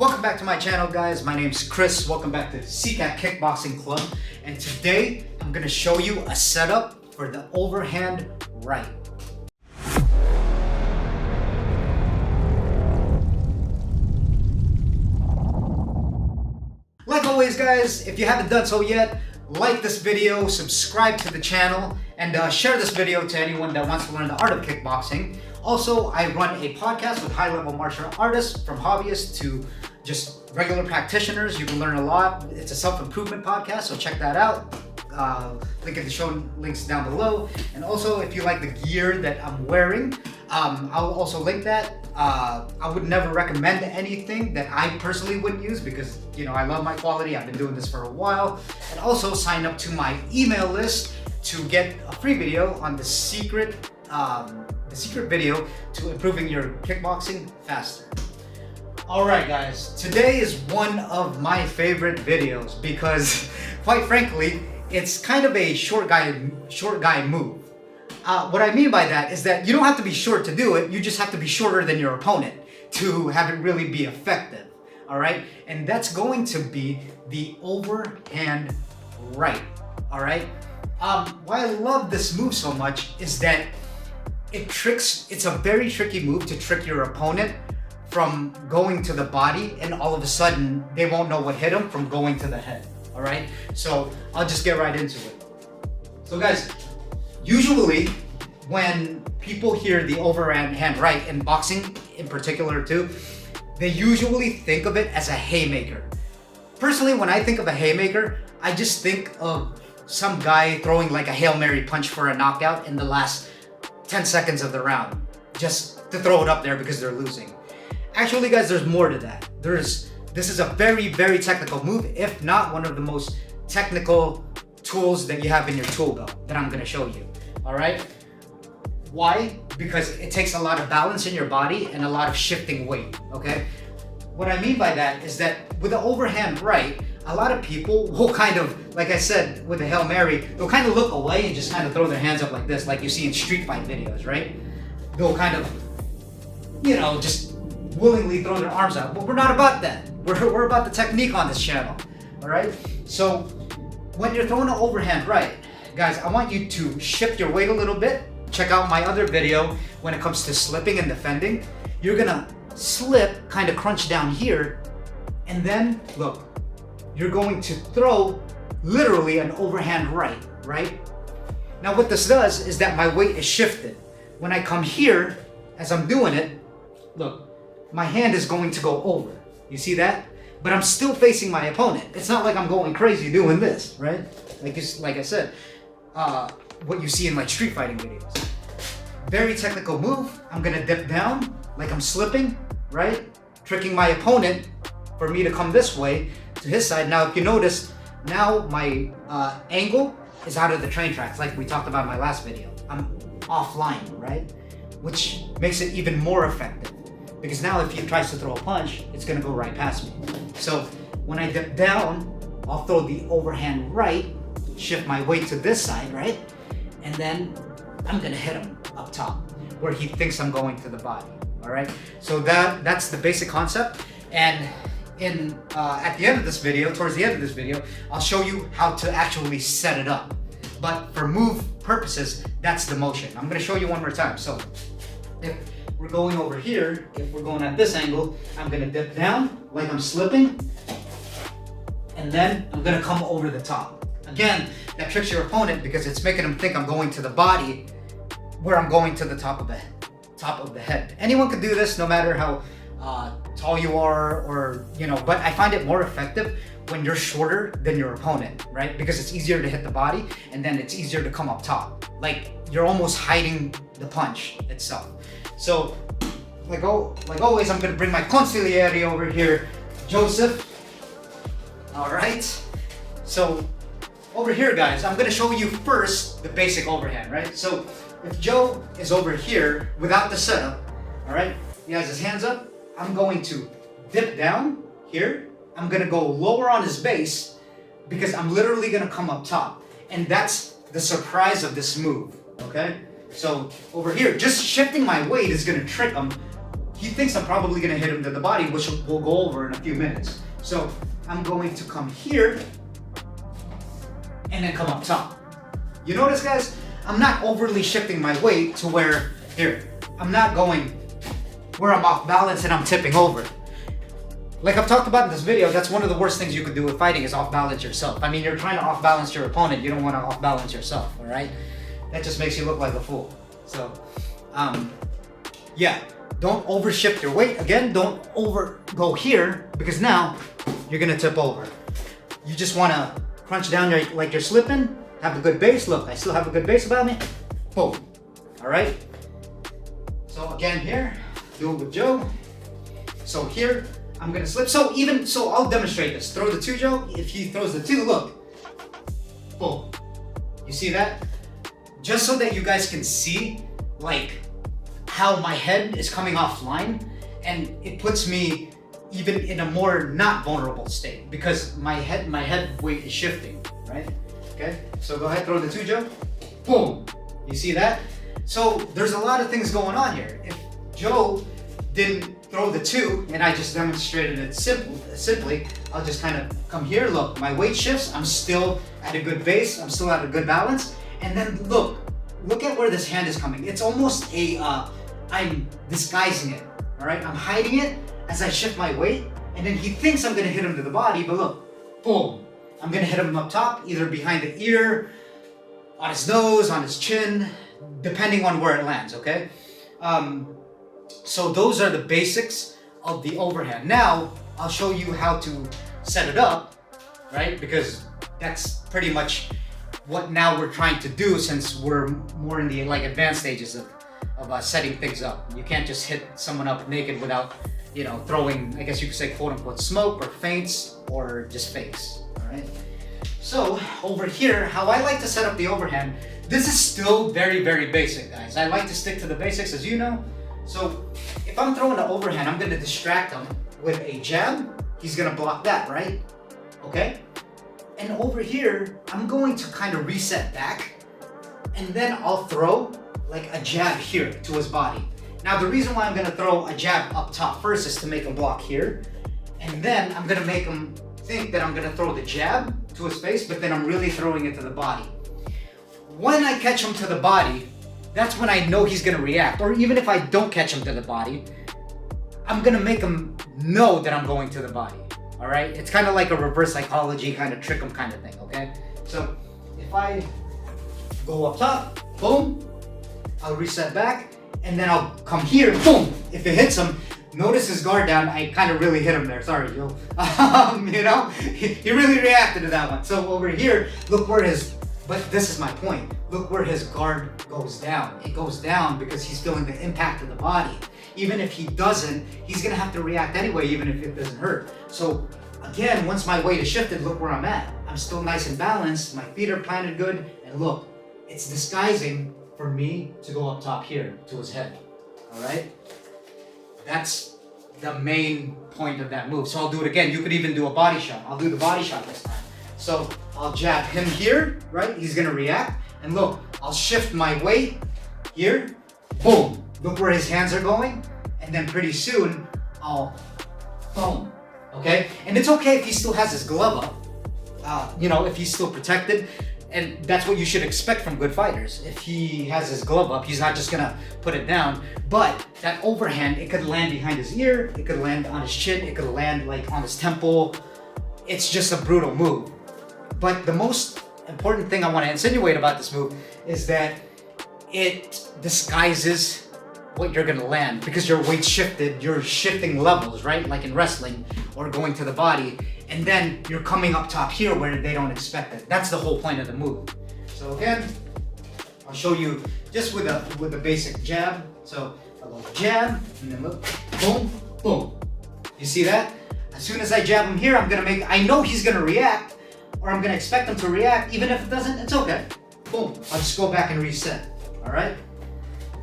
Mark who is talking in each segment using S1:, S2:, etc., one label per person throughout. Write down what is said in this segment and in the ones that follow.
S1: Welcome back to my channel, guys. My name's Chris. Welcome back to Sicat Kickboxing Club. And today I'm going to show you a setup for the overhand right. Like always, guys, if you haven't done so yet, like this video, subscribe to the channel, and share this video to anyone that wants to learn the art of kickboxing. Also, I run a podcast with high-level martial artists, from hobbyists to just regular practitioners. You can learn a lot. It's a self-improvement podcast, so check that out. Link in the show links down below. And also, if you like the gear that I'm wearing, I'll also link that. I would never recommend anything that I personally wouldn't use because, you know, I love my quality. I've been doing this for a while. And also sign up to my email list to get a free video on the secret video to improving your kickboxing faster. Alright guys, today is one of my favorite videos because quite frankly, it's kind of a short guy move. What I mean by that is that you don't have to be short to do it, you just have to be shorter than your opponent to have it really be effective. Alright? And that's going to be the overhand right. Alright? Why I love this move so much is that it's a very tricky move to trick your opponent from going to the body, and all of a sudden they won't know what hit them from going to the head. All right, so I'll just get right into it. So guys, usually when people hear the overhand right in boxing in particular too, they usually think of it as a haymaker. Personally, when I think of a haymaker, I just think of some guy throwing like a Hail Mary punch for a knockout in the last 10 seconds of the round, just to throw it up there because they're losing. Actually, guys, there's more to that. This is a very, very technical move, if not one of the most technical tools that you have in your tool belt that I'm gonna show you, all right? Why? Because it takes a lot of balance in your body and a lot of shifting weight, okay? What I mean by that is that with the overhand right, a lot of people will kind of, like I said, with the Hail Mary, they'll kind of look away and just kind of throw their hands up like this, like you see in street fight videos, right? They'll kind of, you know, just willingly throw their arms out. But we're not about that. We're about the technique on this channel, all right? So when you're throwing an overhand right, guys, I want you to shift your weight a little bit. Check out my other video when it comes to slipping and defending. You're gonna slip, kind of crunch down here, and then look, you're going to throw literally an overhand right? Now what this does is that my weight is shifted. When I come here, as I'm doing it, look, my hand is going to go over. You see that? But I'm still facing my opponent. It's not like I'm going crazy doing this, right? Like I said, what you see in like street fighting videos. Very technical move. I'm gonna dip down like I'm slipping, right? Tricking my opponent for me to come this way to his side. Now, if you notice, now my angle is out of the train tracks, like we talked about in my last video. I'm offline, right? Which makes it even more effective. Because now if he tries to throw a punch, it's gonna go right past me. So when I dip down, I'll throw the overhand right, shift my weight to this side, right? And then I'm gonna hit him up top, where he thinks I'm going to the body, all right? So that's the basic concept. And at the end of this video, towards the end of this video, I'll show you how to actually set it up. But for move purposes, that's the motion. I'm gonna show you one more time. So if we're going over here, if we're going at this angle, I'm gonna dip down like I'm slipping, and then I'm gonna come over the top. Again, that tricks your opponent because it's making him think I'm going to the body where I'm going to the top of the head. Anyone can do this, no matter how tall you are, or you know, but I find it more effective when you're shorter than your opponent, right? Because it's easier to hit the body and then it's easier to come up top. Like you're almost hiding the punch itself. So, like always, I'm gonna bring my consigliere over here, Joseph. All right. So, over here, guys, I'm gonna show you first the basic overhand, right? So, if Joe is over here without the setup, all right, he has his hands up. I'm going to dip down here. I'm gonna go lower on his base because I'm literally gonna come up top, and that's the surprise of this move. Okay. So over here, just shifting my weight is gonna trick him he thinks I'm probably gonna hit him to the body, which we'll go over in a few minutes. So I'm going to come here and then come up top. You notice, guys, I'm not overly shifting my weight to where, here, I'm not going where I'm off balance and I'm tipping over. Like I've talked about in this video, that's one of the worst things you could do with fighting is off balance yourself. I mean, you're trying to off balance your opponent, you don't want to off balance yourself, all right? That just makes you look like a fool. So, yeah, don't overshift your weight. Again, don't over go here because now you're gonna tip over. You just want to crunch down like you're slipping, have a good base. Look, I still have a good base about me. Boom, all right? So again here, do it with Joe. So here, I'm gonna slip. So I'll demonstrate this. Throw the 2, Joe. If he throws the 2, look. Boom. You see that? Just so that you guys can see like how my head is coming offline, and it puts me even in a more not vulnerable state because my head weight is shifting, right? Okay. So go ahead, throw the 2, Joe. Boom. You see that? So there's a lot of things going on here. If Joe didn't throw the 2 and I just demonstrated it simply, I'll just kind of come here. Look, my weight shifts. I'm still at a good base. I'm still at a good balance. And then look at where this hand is coming. It's almost a, I'm disguising it, all right? I'm hiding it as I shift my weight. And then he thinks I'm gonna hit him to the body, but look, boom. I'm gonna hit him up top, either behind the ear, on his nose, on his chin, depending on where it lands, okay? So those are the basics of the overhand. Now, I'll show you how to set it up, right? Because that's pretty much what now we're trying to do since we're more in the like advanced stages of setting things up. You can't just hit someone up naked without, you know, throwing, I guess you could say, quote unquote, smoke or feints or just fakes, all right? So over here, how I like to set up the overhand, this is still very, very basic, guys. I like to stick to the basics, as you know. So if I'm throwing an overhand, I'm gonna distract him with a jab. He's gonna block that, right? Okay? And over here, I'm going to kind of reset back, and then I'll throw like a jab here to his body. Now the reason why I'm gonna throw a jab up top first is to make him block here, and then I'm gonna make him think that I'm gonna throw the jab to his face, but then I'm really throwing it to the body. When I catch him to the body, that's when I know he's gonna react. Or even if I don't catch him to the body, I'm gonna make him know that I'm going to the body. All right? It's kind of like a reverse psychology, kind of trick him kind of thing, okay? So if I go up top, boom, I'll reset back, and then I'll come here, boom. If it hits him, notice his guard down. I kind of really hit him there. Sorry, Joe. You know, he really reacted to that one. So over here, look where his, but this is my point. Look where his guard goes down. It goes down because he's feeling the impact of the body. Even if he doesn't, he's gonna have to react anyway, even if it doesn't hurt. So again, once my weight is shifted, look where I'm at. I'm still nice and balanced. My feet are planted good. And look, it's disguising for me to go up top here to his head. All right? That's the main point of that move. So I'll do it again. You could even do a body shot. I'll do the body shot this time. So I'll jab him here, right? He's gonna react. And look, I'll shift my weight here. Boom. Look where his hands are going. And then pretty soon, I'll boom. Okay? And it's okay if he still has his glove up. You know, if he's still protected. And that's what you should expect from good fighters. If he has his glove up, he's not just gonna put it down. But that overhand, it could land behind his ear, it could land on his chin, it could land like on his temple. It's just a brutal move. But the most important thing I want to insinuate about this move is that it disguises what you're gonna land because your weight shifted, you're shifting levels, right? Like in wrestling or going to the body. And then you're coming up top here where they don't expect it. That's the whole point of the move. So again, I'll show you just with a basic jab. So I'll go jab, and then look, boom, boom. You see that? As soon as I jab him here, I know he's gonna react, or I'm gonna expect him to react. Even if it doesn't, it's okay. Boom, I'll just go back and reset, all right?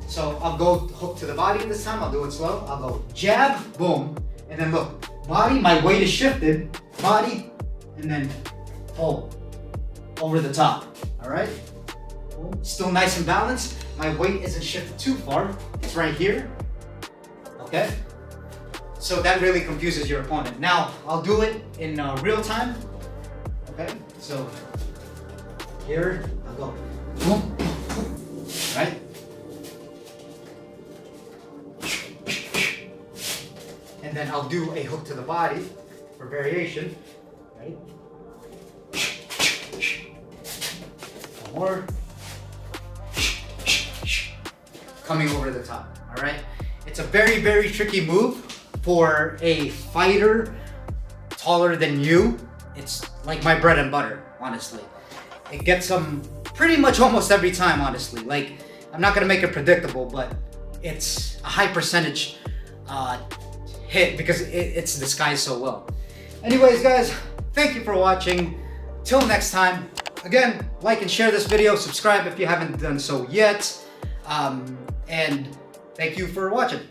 S1: So I'll go hook to the body this time. I'll do it slow. I'll go jab, boom, and then look, body, my weight is shifted, body, and then pull over the top, all right? Still nice and balanced. My weight isn't shifted too far. It's right here, okay? So that really confuses your opponent. Now, I'll do it in real time. Okay, so here I'll go. Boom, right? And then I'll do a hook to the body for variation. Right? One more. Coming over the top. All right. It's a very, very tricky move for a fighter taller than you. It's like my bread and butter, honestly. It gets them pretty much almost every time, honestly. Like, I'm not gonna make it predictable, but it's a high percentage hit because it's disguised so well. Anyways, guys, thank you for watching. Till next time, again, like and share this video, subscribe if you haven't done so yet, and thank you for watching.